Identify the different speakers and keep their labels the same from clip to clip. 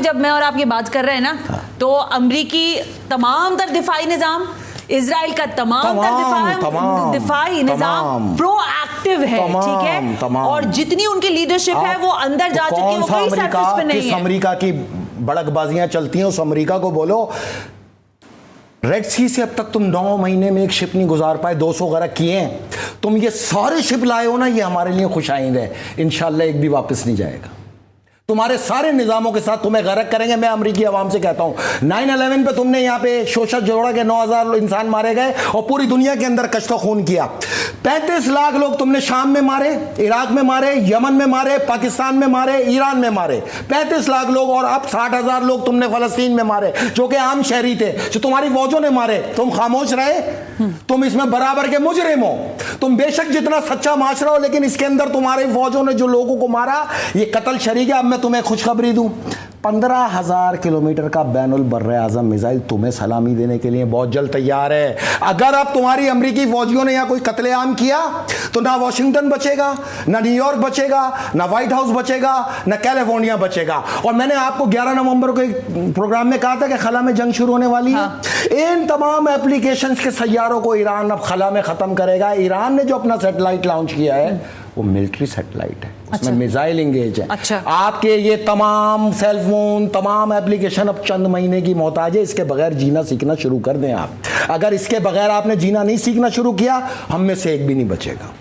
Speaker 1: جب میں اور آپ یہ بات کر رہے ہیں نا تو امریکی تمام تر دفاعی نظام، اسرائیل کا تمام دفاعی نظام پرو ایکٹیو ہے، ٹھیک ہے، اور جتنی ان کی لیڈرشپ ہے وہ اندر جا چکی ہے، وہ کوئی سرفس پہ نہیں ہے۔
Speaker 2: امریکہ کی بڑک بازیاں چلتی ہیں، اس امریکہ کو بولو ریڈ سی سے اب تک تم 9 مہینے میں ایک شپ نہیں گزار پائے، 200 غرق کیے ہیں، تم یہ سارے شپ لائے ہو نا، یہ ہمارے لیے خوش آئند ہے، انشاءاللہ ایک بھی واپس نہیں جائے گا۔ تمہارے سارے نظاموں کے ساتھ تمہیں غرق کریں گے۔ میں امریکی عوام سے کہتا ہوں 9/11 پہ تم نے یہاں پہ شوشہ جوڑا کہ 9000 انسان مارے گئے اور پوری دنیا کے اندر کشت و خون کیا۔ 35 لاکھ لوگ تم نے شام میں مارے، عراق میں مارے، یمن میں مارے، پاکستان میں مارے، ایران میں مارے، 35 لاکھ لوگ، اور اب 60,000 لوگ تم نے فلسطین میں مارے جو کہ عام شہری تھے، جو تمہاری فوجوں نے مارے۔ تم خاموش رہے؟ تم اس میں برابر کے مجرم ہو۔ تم بے شک جتنا سچا معاشرہ ہو، لیکن اس کے اندر تمہاری فوجوں نے جو لوگوں کو مارا یہ قتل شریک ہے۔ اب میں تمہیں خوشخبری دوں، 15,000 کلومیٹر کا بین البر اعظم میزائل تمہیں سلامی دینے کے لیے بہت جلد تیار ہے۔ اگر اب تمہاری امریکی فوجیوں نے یہاں کوئی قتل عام کیا تو نہ واشنگٹن بچے گا، نہ نیو یارک بچے گا، نہ وائٹ ہاؤس بچے گا، نہ کیلیفورنیا بچے گا۔ اور میں نے آپ کو 11 نومبر کو ایک پروگرام میں کہا تھا کہ خلا میں جنگ شروع ہونے والی ہے۔ ان تمام اپلیکیشنز کے سیاروں کو ایران اب خلا میں ختم کرے گا۔ ایران نے جو اپنا سیٹلائٹ لانچ کیا ہے وہ ملٹری سیٹلائٹ ہے، اس میں میزائل انگیج ہے۔ آپ کے یہ تمام سیل فون، تمام اپلیکیشن اب چند مہینے کی محتاج ہے، اس کے بغیر جینا سیکھنا شروع کر دیں آپ۔ اگر اس کے بغیر آپ نے جینا نہیں سیکھنا شروع کیا، ہم میں سے ایک بھی نہیں بچے گا۔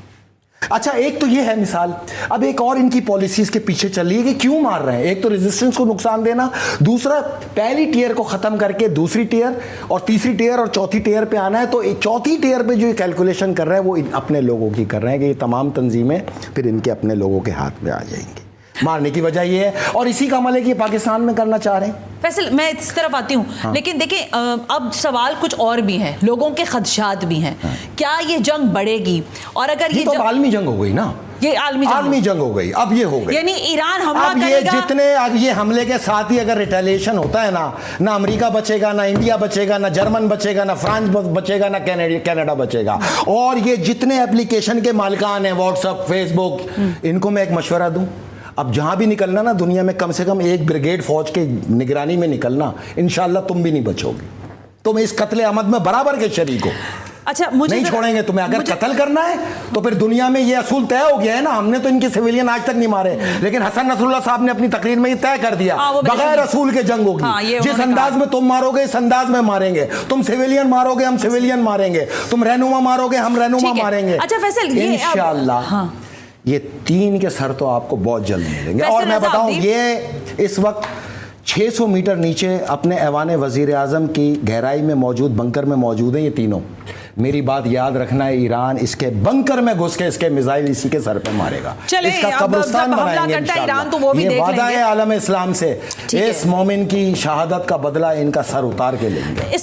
Speaker 2: اچھا، ایک تو یہ ہے مثال، اب ایک اور ان کی پالیسیز کے پیچھے چل رہی ہے کہ کیوں مار رہے ہیں۔ ایک تو ریزسٹنس کو نقصان دینا، دوسرا پہلی ٹیئر کو ختم کر کے دوسری ٹیئر اور تیسری ٹیئر اور چوتھی ٹیئر پہ آنا ہے۔ تو چوتھی ٹیئر پہ جو کیلکولیشن کر رہے ہیں وہ اپنے لوگوں کی کر رہے ہیں کہ یہ تمام تنظیمیں پھر ان کے اپنے لوگوں کے ہاتھ میں آ جائیں گی۔ مارنے کی وجہ یہ ہے، اور اسی کا عمل ہے کہ پاکستان میں کرنا چاہ رہے ہیں۔
Speaker 1: فیصل، میں اس طرف آتی ہوں، لیکن دیکھیں اب سوال کچھ اور بھی ہیں، لوگوں کے خدشات بھی ہیں۔ کیا یہ جنگ بڑھے گی؟ اور اگر یہ
Speaker 2: تو عالمی جنگ ہو گئی نا،
Speaker 1: یہ عالمی جنگ
Speaker 2: ہو گئی، اب یہ ہو گئی،
Speaker 1: یعنی ایران حملہ
Speaker 2: اب
Speaker 1: کرے گا،
Speaker 2: جتنے یہ حملے کے ساتھ ہی اگر ریٹیلیشن ہوتا ہے نا، نہ امریکہ بچے گا، نہ انڈیا بچے گا، نہ جرمن بچے گا، نہ فرانس بچے گا، نہ کینیڈا بچے گا۔ اور یہ جتنے اپلیکیشن کے مالکان ہیں، واٹس ایپ، فیس بک، ان کو میں ایک مشورہ دوں، اب جہاں بھی نکلنا نا دنیا میں کم سے کم ایک بریگیڈ فوج کے نگرانی میں نکلنا، انشاءاللہ تم بھی نہیں بچو گے، تم اس قتل عمد میں برابر کے شریک ہو۔
Speaker 1: اچھا،
Speaker 2: نہیں چھوڑیں گے تمہیں۔ اگر قتل کرنا ہے تو پھر دنیا میں یہ اصول طے ہو گیا ہے نا، ہم نے تو ان کے سویلین آج تک نہیں مارے، لیکن حسن نصر اللہ صاحب نے اپنی تقریر میں یہ طے کر دیا بغیر اصول کے جنگ ہوگی۔ جس انداز میں تم مارو گے اس انداز میں ماریں گے، تم سویلین مارو گے ہم سویلین ماریں گے، تم رہنما مارو گے ہم رہنما ماریں گے۔
Speaker 1: اچھا فیصل،
Speaker 2: انشاءاللہ یہ 3 کے سر تو آپ کو بہت جلد ملیں گے۔ اور میں بتاؤں، یہ اس وقت 600 میٹر نیچے اپنے ایوان وزیر اعظم کی گہرائی میں موجود بنکر میں موجود ہیں یہ تینوں۔ میری بات یاد رکھنا ہے، ایران اس کے بنکر میں گھس کے اس کے میزائل اسی کے سر پہ مارے گا، اس کا قبرستان بنائیں گے انشاءاللہ۔ یہ وعدہ ہے عالم اسلام سے، اس مومن کی شہادت کا بدلہ ان کا سر اتار کے لیں گے۔